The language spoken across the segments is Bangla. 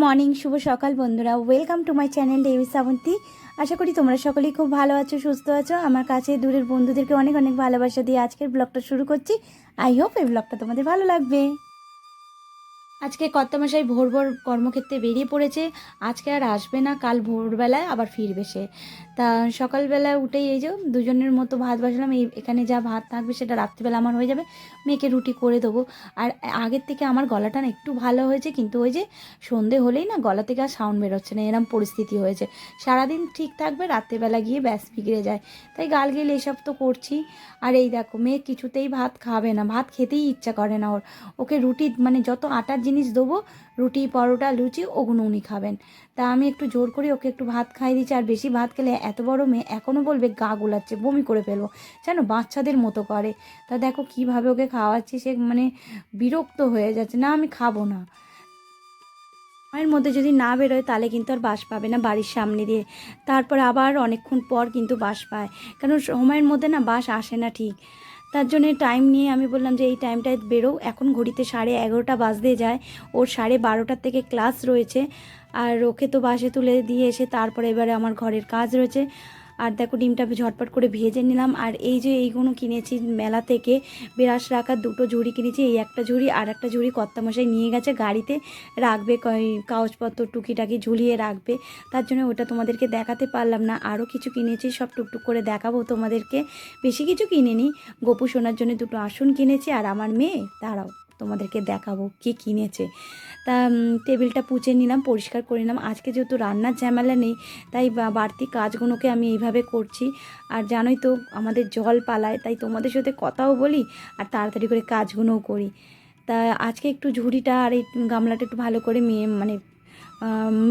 মর্নিং, শুভ সকাল বন্ধুরা। ওয়েলকাম টু মাই চ্যানেল দেবী শ্রাবন্তী। আশা করি তোমরা সকলেই খুব ভালো আছো, সুস্থ আছো। আমার কাছে দূরের বন্ধুদেরকে অনেক অনেক ভালোবাসা দিয়ে আজকের ব্লগটা শুরু করছি। আই হোপ এই ব্লগটা তোমাদের ভালো লাগবে। আজকে কর্তামশাই ভোর ভোর কর্মক্ষেত্রে বেরিয়ে পড়েছে। আজকে আর আসবে না, কাল ভোরবেলায় আবার ফিরবে সে। তা সকালবেলায় উঠেই এই যে দুজনের মতো ভাত বসালাম। এখানে যা ভাত থাকবে সেটা রাত্রিবেলা আমার হয়ে যাবে। মেয়েকে রুটি করে দেবো। আর আগের থেকে আমার গলাটা না একটু ভালো হয়েছে, কিন্তু ওই যে সন্ধে হলেই না গলা থেকে আর সাউন্ড বেরোচ্ছে না, এরম পরিস্থিতি হয়েছে। সারাদিন ঠিক থাকবে, রাত্রিবেলা গিয়ে ব্যাস বিগড়ে যায়। তাই গাল গেলে এসব তো করছি। আর এই দেখো, মেয়ে কিছুতেই ভাত খাবে না, ভাত খেতেই ইচ্ছা করে না ওর। ওকে রুটি মানে যত আটার জিনিস দেবো, রুটি পরোটা লুচি ওগুলো উনি খাবেন। তা আমি একটু জোর করে ওকে একটু ভাত খাইয়ে দিচ্ছি। আর বেশি ভাত খেলে এত বড় মেয়ে এখনও বলবে গা গোলাচ্ছে, বমি করে ফেলবো, যেন বাচ্চাদের মতো করে। তা দেখো কিভাবে ওকে খাওয়াচ্ছি, সে মানে বিরক্ত হয়ে যাচ্ছে, না আমি খাবো না। সময়ের মধ্যে যদি না বেরোয় তাহলে কিন্তু আর বাস পাবে না বাড়ির সামনে দিয়ে। তারপরে আবার অনেকক্ষণ পর কিন্তু বাস পায়, কারণ সময়ের মধ্যে না বাস আসে না ঠিক। তার জন্যে টাইম নিয়ে আমি বললাম যে এই টাইমটায় বেরো। এখন ঘড়িতে 11:30 বাজতে যায়, ওর 12:30 থেকে ক্লাস রয়েছে। আর ওকে তো বাসে তুলে দিয়ে এসে তারপরে এবারে আমার ঘরের কাজ রয়েছে। আর দেখো ডিমটা ঝটপট করে ভেজে নিলাম। আর এই যে এইগুলো কিনেছি মেলা থেকে, বিরাস রাখার দুটো ঝুড়ি কিনেছি। এই একটা ঝুড়ি, আর একটা ঝুড়ি কর্তামশাই নিয়ে গেছে গাড়িতে রাখবে, কাগজপত্র টুকিটাকি ঝুলিয়ে রাখবে। তার জন্য ওটা তোমাদেরকে দেখাতে পারলাম না। আরও কিছু কিনেছি, সব টুকটুক করে দেখাবো তোমাদেরকে। বেশি কিছু কিনিনি, গোপু সোনার জন্য দুটো আসন কিনেছি। আর আমার মেয়ে, দাঁড়াও তোমাদেরকে দেখাবো কি কিনেছে। তা টেবিলটা পুছে নিলাম, পরিষ্কার করে নিলাম। আজকে যেহেতু রান্নার ঝামেলা নেই, তাই বাড়তি কাজগুলোকে আমি এইভাবে করছি। আর জানোই তো আমাদের জল পালায়, তাই তোমাদের সাথে কথাও বলি আর তাড়াতাড়ি করে কাজগুলোও করি। তা আজকে একটু ঝুড়িটা আর এই গামলাটা একটু ভালো করে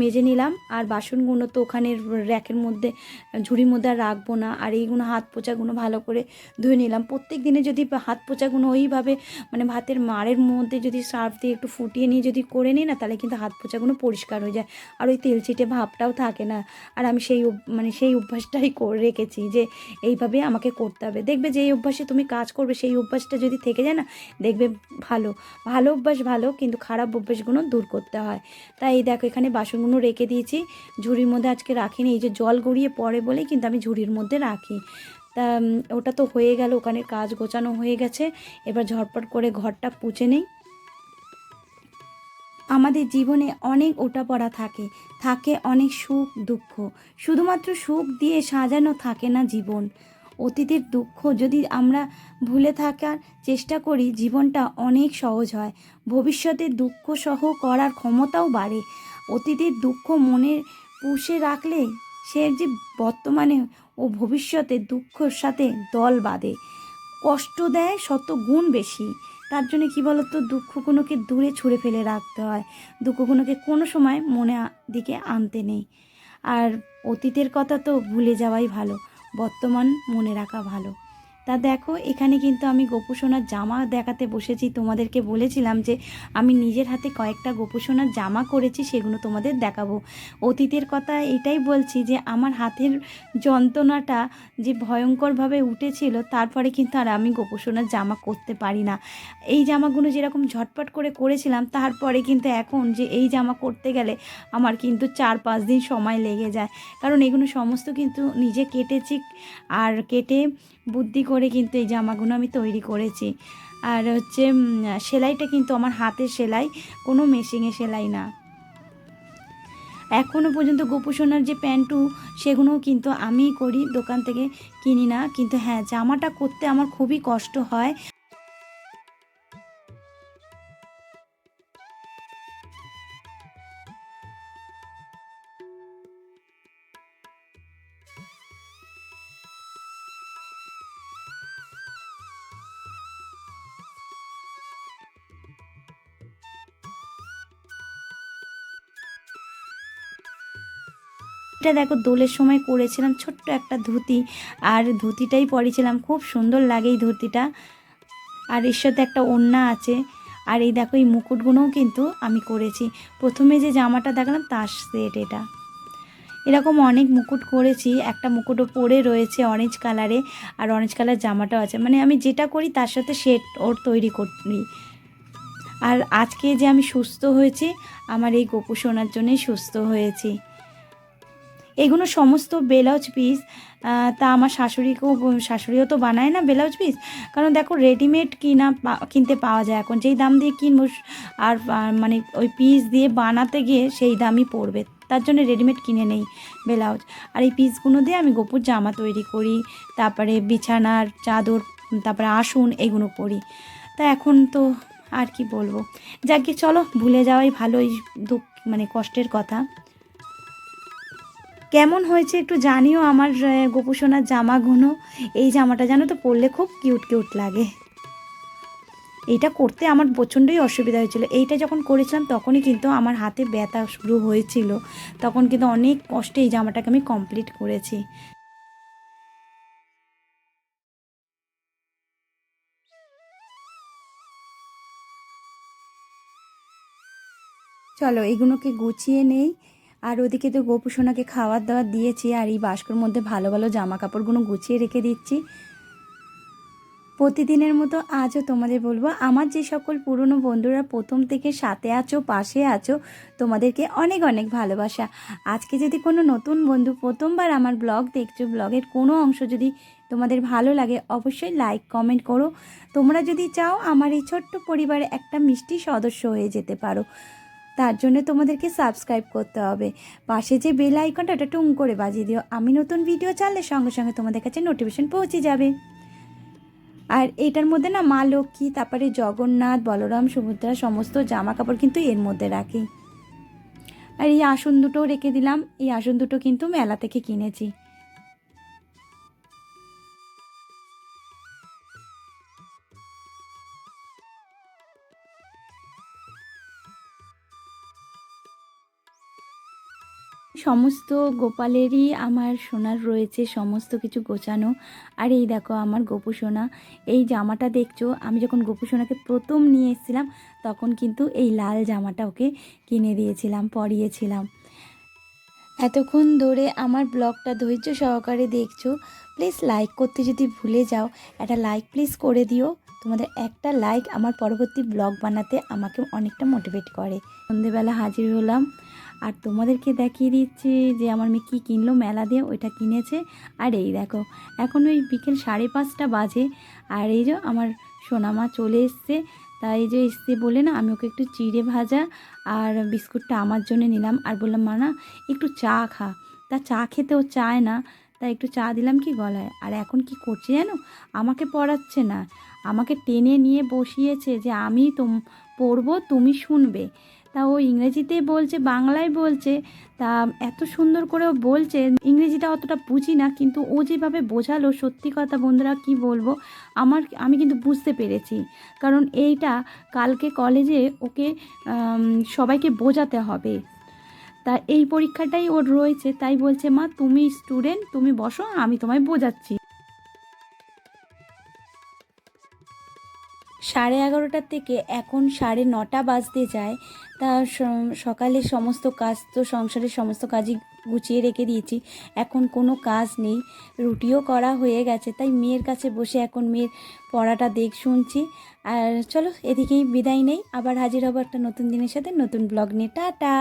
মেজে নিলাম। আর বাসনগুলো তো ওখানে র্যাকের মধ্যে, ঝুড়ির মধ্যে আর রাখবো না। আর এইগুলো হাত পোছাগুলো ভালো করে ধুয়ে নিলাম। প্রত্যেক দিনে যদি হাত পোছাগুলো ওইভাবে মানে ভাতের মাড়ের মধ্যে যদি সার্ফ দিয়ে একটু ফুটিয়ে নিয়ে যদি করে নিই না, তাহলে কিন্তু হাত পোছাগুলো পরিষ্কার হয়ে যায়, আর ওই তেল চিটে ভাবটাও থাকে না। আর আমি সেই অভ্যাসটাই করে রেখেছি যে এইভাবে আমাকে করতে হবে। দেখবে যে এই অভ্যাসে তুমি কাজ করবে, সেই অভ্যাসটা যদি থেকে যায় না, দেখবে ভালো ভালো অভ্যাস ভালো, কিন্তু খারাপ অভ্যাসগুলো দূর করতে হয়। তাই এই দেখো এখানে বাসনগুলো রেখে দিয়েছি, ঝুড়ির মধ্যে আজকে রাখিনি। এই যে জল গড়িয়ে পড়ে বলেই কিন্তু আমি ঝুড়ির মধ্যে রাখি। তা ওটা তো হয়ে গেল, ওখানে কাজ গোছানো হয়ে গেছে। এবার ঝটপট করে ঘরটা পুছে নেই। আমাদের জীবনে অনেক ওঠাপড়া থাকে, থাকে অনেক সুখ দুঃখ। শুধুমাত্র সুখ দিয়ে সাজানো থাকে না জীবন। অতীতের দুঃখ যদি আমরা ভুলে থাকার চেষ্টা করি, জীবনটা অনেক সহজ হয়। ভবিষ্যতে দুঃখ সহ করার ক্ষমতাও বাড়ে। অতীতের দুঃখ মনে পুষে রাখলে সে যে বর্তমানে ও ভবিষ্যতে দুঃখের সাথে দল বাঁধে, কষ্ট দেয় শত গুণ বেশি। তার জন্য কী বলতো, দুঃখগুলোকে দূরে ছুঁড়ে ফেলে রাখতে হয়। দুঃখগুলোকে কোনো সময় দিকে আনতে নেই। আর অতীতের কথা তো ভুলে যাওয়াই ভালো, বর্তমান মনে রাখা ভালো। তা দেখো এখানে কিন্তু আমি গোপু সোনার জামা দেখাতে বসেছি। তোমাদেরকে বলেছিলাম যে আমি নিজের হাতে কয়েকটা গোপু সোনার জামা করেছি, সেগুলো তোমাদের দেখাবো। অতীতের কথা এটাই বলছি যে আমার হাতের যন্ত্রণাটা যে ভয়ঙ্করভাবে উঠেছিল, তারপরে কিন্তু আর আমি গোপু সোনার জামা করতে পারি না। এই জামাগুলো যেরকম ঝটপট করে করেছিলাম, তারপরে কিন্তু এখন যে এই জামা করতে গেলে আমার কিন্তু 4-5 দিন সময় লেগে যায়, কারণ এগুলো সমস্ত কিন্তু নিজে কেটেছি। আর কেটে বুদ্ধি করে কিন্তু এই জামাগুলো আমি তৈরি করেছি। আর হচ্ছে সেলাইটা কিন্তু আমার হাতের সেলাই, কোনো মেশিনে সেলাই না। এখনও পর্যন্ত গোপু সোনার যে প্যান্টু, সেগুলোও কিন্তু আমিই করি, দোকান থেকে কিনি না। কিন্তু হ্যাঁ, জামাটা করতে আমার খুবই কষ্ট হয়। এটা দেখো দোলের সময় করেছিলাম ছোট্ট একটা ধুতি, আর ধুতিটাই পরেছিলাম, খুব সুন্দর লাগে এই ধুতিটা। আর এর সাথে একটা ওড়না আছে। আর এই দেখো এই মুকুটগুলোও কিন্তু আমি করেছি। প্রথমে যে জামাটা দেখালাম তার সেট এটা। এরকম অনেক মুকুট করেছি, একটা মুকুটও পরে রয়েছে অরেঞ্জ কালারে, আর অরেঞ্জ কালার জামাটাও আছে। মানে আমি যেটা করি তার সাথে সেট ওর তৈরি করি। আর আজকে যে আমি সুস্থ হয়েছি, আমার এই গোপু সোনার জন্যই সুস্থ হয়েছি। এগুলো সমস্ত ব্লাউজ পিস। তা আমার শাশুড়িও তো বানায় না ব্লাউজ পিস, কারণ দেখো রেডিমেড কিনতে পাওয়া যায় এখন, যেই দাম দিয়ে কিনবো আর মানে ওই পিস দিয়ে বানাতে গিয়ে সেই দামই পড়বে, তার জন্য রেডিমেড কিনে নেই ব্লাউজ। আর এই পিসগুলো দিয়ে আমি গোপুর জামা তৈরি করি, তারপরে বিছানার চাদর, তারপরে আসন এগুলো করি। তা এখন তো আর কি বলবো, যাকে চলো ভুলে যাওয়াই ভালো এই দুঃখ মানে কষ্টের কথা। কেমন হয়েছে একটু জানিও আমার গোপু সোনার জামাগুলো। এই জামাটা জানো তো পরলে খুব কিউট কিউট লাগে। এইটা করতে আমার প্রচণ্ডই অসুবিধা হয়েছিল। এইটা যখন করেছিলাম তখনই কিন্তু আমার হাতে ব্যথা শুরু হয়েছিল, তখন কিন্তু অনেক কষ্টে এই জামাটাকে আমি কমপ্লিট করেছি। চলো এগুলোকে গুছিয়ে নেই। আর ওদিকে তো গোপু সোনাকে খাবার দাবার দিয়েছি, আর এই বাস্কর মধ্যে ভালো ভালো জামা কাপড়গুলো গুছিয়ে রেখে দিচ্ছি। প্রতিদিনের মতো আজও তোমাদের বলবো, আমার যে সকল পুরনো বন্ধুরা প্রথম থেকে সাথে আছো, পাশে আছো, তোমাদেরকে অনেক অনেক ভালোবাসা। আজকে যদি কোনো নতুন বন্ধু প্রথমবার আমার ব্লগ দেখছো, ব্লগের কোনো অংশ যদি তোমাদের ভালো লাগে অবশ্যই লাইক কমেন্ট করো। তোমরা যদি চাও আমার এই ছোট্ট পরিবারে একটা মিষ্টি সদস্য হয়ে যেতে পারো, তার জন্য তোমাদেরকে সাবস্ক্রাইব করতে হবে। পাশে যে বেল আইকনটা ওটা টুং করে বাজিয়ে দিও, আমি নতুন ভিডিও ছাড়লে সঙ্গে সঙ্গে তোমাদের কাছে নোটিফিকেশন পৌঁছে যাবে। আর এটার মধ্যে না মা লক্ষ্মী, তারপরে জগন্নাথ, বলরাম, সুভদ্রা সমস্ত জামা কাপড় কিন্তু এর মধ্যে রাখি। আর এই আসন দুটোও রেখে দিলাম, এই আসন দুটো কিন্তু মেলা থেকে কিনেছি। সমস্ত গোপালেরই আমার সোনার রয়েছে সমস্ত কিছু গোছানো। আর এই দেখো আমার গোপু সোনা, এই জামাটা দেখছো, আমি যখন গোপু সোনাকে প্রথম নিয়ে এসেছিলাম তখন কিন্তু এই লাল জামাটা ওকে কিনে দিয়েছিলাম, পরিয়েছিলাম। এতক্ষণ ধরে আমার ব্লগটা ধৈর্য সহকারে দেখছো, প্লিজ লাইক করতে যদি ভুলে যাও, একটা লাইক প্লিজ করে দিও। তোমাদের একটা লাইক আমার পরবর্তী ব্লগ বানাতে আমাকে অনেকটা মোটিভেট করে। সন্ধেবেলা হাজির হলাম আর তোমাদেরকে দেখিয়ে দিচ্ছি যে আমার মেয়ে কী কিনলো মেলা দিয়ে, ওইটা কিনেছে। আর এই দেখো এখন ওই বিকেল 5:30 বাজে, আর এই যে আমার সোনামা চলে এসছে। তাই যে এসছে বলে না আমি ওকে একটু চিড়ে ভাজা আর বিস্কুটটা আমার জন্য নিলাম, আর বললাম মা না একটু চা খা। তা চা খেতেও চায় না, তাই একটু চা দিলাম কি গলায়। আর এখন কি করছে জানো, আমাকে পড়াচ্ছে না, আমাকে টেনে নিয়ে বসিয়েছে যে আমি পড়বো তুমি শুনবে। তা ও ইংরেজিতেই বলছে, বাংলায় বলছে, তা এত সুন্দর করে ও বলছে। ইংরেজিটা অতটা বুঝি না, কিন্তু ও যেভাবে বোঝালো সত্যি কথা বন্ধুরা কি বলবো, আমি কিন্তু বুঝতে পেরেছি। কারণ এইটা কালকে কলেজে ওকে সবাইকে বোঝাতে হবে, তা এই পরীক্ষাটাই ওর রয়েছে। তাই বলছে মা তুমি স্টুডেন্ট, তুমি বসো আমি তোমায় বোঝাচ্ছি। 11:30 থেকে এখন 9:30 বাজতে যায়। তা সকালে সমস্ত কাজ তো সংসারের সমস্ত কাজই গুছিয়ে রেখে দিয়েছি, এখন কোনো কাজ নেই, রুটিও করা হয়ে গেছে। তাই মেয়ের কাছে বসে এখন মেয়ের পড়াটা শুনছি। আর চলো এদিকেই বিদায় নেই, আবার হাজির হবো একটা নতুন দিনের সাথে, নতুন ব্লগ নিয়ে। টাটা।